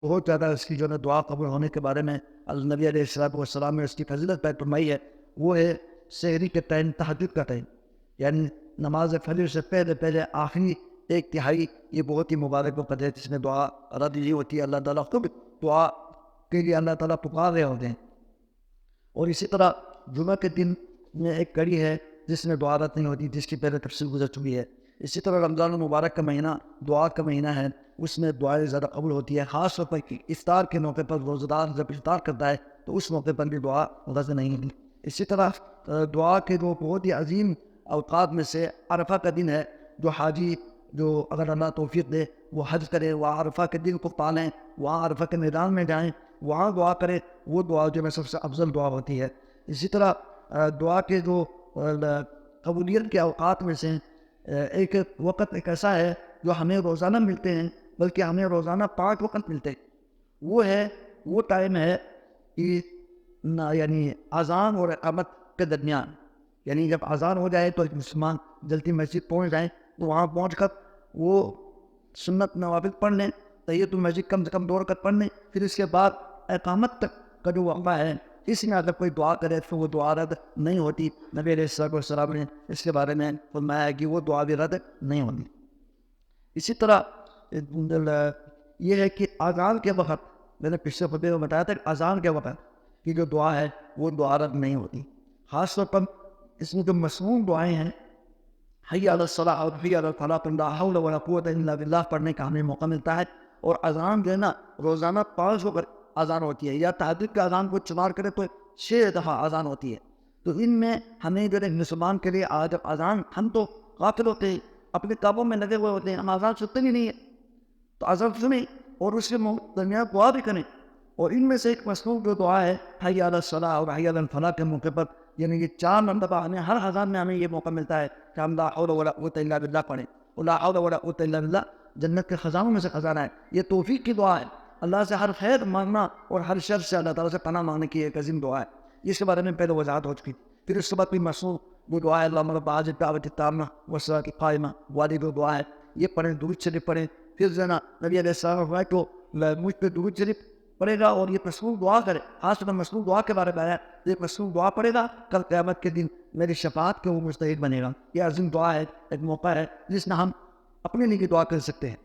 بہت زیادہ اس کی جو ہے دعا قبول ہونے کے بارے میں نبی علیہ السلام والسلام نے اس کی فضیلت بیان فرمائی ہے. وہ ہے سحری کے ٹائم، تہجد کا ٹائم، یعنی نماز فجر سے پہلے پہلے آخری ایک تہائی یہ بہت ہی مبارک وقت ہے جس میں دعا رد نہیں ہوتی ہے. اللہ تعالیٰ خود دعا کے لیے اللہ تعالیٰ پکار رہے ہوتے ہیں. اور اسی طرح جمعہ کے دن میں ایک کڑی ہے جس میں دعا رد نہیں ہوتی، جس کی پہلے تفصیل گزر چکی ہے. اسی طرح رمضان المبارک کا مہینہ دعا کا مہینہ ہے، اس میں دعائیں زیادہ قبول ہوتی ہے. خاص طور پر افطار کے موقع پر روزہ دار جب افطار کرتا ہے تو اس موقع پر بھی دعا رد نہیں ہوتی. اسی طرح دعا کے دو بہت ہی عظیم اوقات میں سے عرفہ کا دن ہے. جو حاجی جو اگر اللہ توفیق دے وہ حج کرے، وہ عرفہ کے دن کو پالیں، وہاں عرفہ کے میدان میں جائیں، وہاں دعا کرے، وہ دعا جو ہے سب سے افضل دعا ہوتی ہے. اسی طرح دعا کے جو قبولیت کے اوقات میں سے ایک وقت ایک ایسا ہے جو ہمیں روزانہ ملتے ہیں، بلکہ ہمیں روزانہ 5 وقت ملتے ہیں. وہ ٹائم ہے کہ یعنی اذان اور اقامت کے درمیان. یعنی جب اذان ہو جائے تو مسلمان جلدی مسجد پہنچ جائیں، تو وہاں پہنچ کر وہ سنت نوافل پڑھ لیں، تحیۃ المسجد کم سے کم 2 رکعت پڑھ لیں. پھر اس کے بعد اقامت تک کا جو وقفہ ہے اس میں اگر کوئی دعا کرے تو وہ دعا رد نہیں ہوتی. نبی علیہ السلام نے اس کے بارے میں فرمایا ہے کہ وہ دعا بھی رد نہیں ہوتی. اسی طرح یہ ہے کہ اذان کے وقت، میں نے پچھلے خطبے میں بتایا تھا کہ اذان کے وقت کی جو دعا ہے وہ دعا رد نہیں ہوتی. خاص طور پر اس میں جو مصنون دعائیں ہیں، حی علی الصلاۃ اور حی علی الفلاح، لا حول ولا قوت الا باللہ پڑھنے کا ہمیں موقع ملتا ہے. اور اذان جو ہے نا روزانہ 5 وقت اذان ہوتی ہے، یا تہجد کے اذان کو شمار کرے تو 6 دفعہ اذان ہوتی ہے. تو ان میں ہمیں جو ہے مسلمان کے لیے جب اذان، ہم تو غافل ہوتے ہیں، اپنے کاموں میں لگے ہوئے ہوتے ہیں، ہم اذان سنتے بھی نہیں ہیں، تو اذان سنیں اور اس کے درمیان دعا بھی کریں. اور ان میں سے ایک مصنون جو دعا ہے حی علی الصلاۃ اور حی علی الفلاح کے موقع پر، یعنی یہ 4 مرتبہ ہمیں ہر اذان میں ہمیں یہ موقع ملتا ہے کہ ہم لا حول ولا قوت الا باللہ پڑھیں. اور لا حول ولا قوت الا باللہ جنت کے خزانوں میں سے خزانہ ہے. یہ توفیق کی دعا ہے، اللہ سے ہر خیر مانگنا اور ہر شر سے اللہ تعالیٰ سے پناہ مانگنے کی ایک عظیم دعا ہے. اس کے بارے میں پہلے وضاحت ہو چکی. پھر اس کے بعد بھی مصنون وہ دعا ہے اللہم رب هذه الدعوة التامة والصلاة القائمة والی جو دعا ہے یہ پڑھیں، درود شریف پڑھیں. پھر جو ہے نا نبی علیہ السلام نے تو مجھ پہ درود شریف پڑھے گا اور یہ مصنون دعا کرے. خاص طور پر مصنون دعا کے بارے میں آیا، یہ مصنون دعا پڑھے گا، کل قیامت کے دن میری شفاعت کے وہ مستحق بنے گا. یہ عظیم دعا ہے، ایک موقع ہے جس میں ہم اپنے لیے دعا کر سکتے ہیں.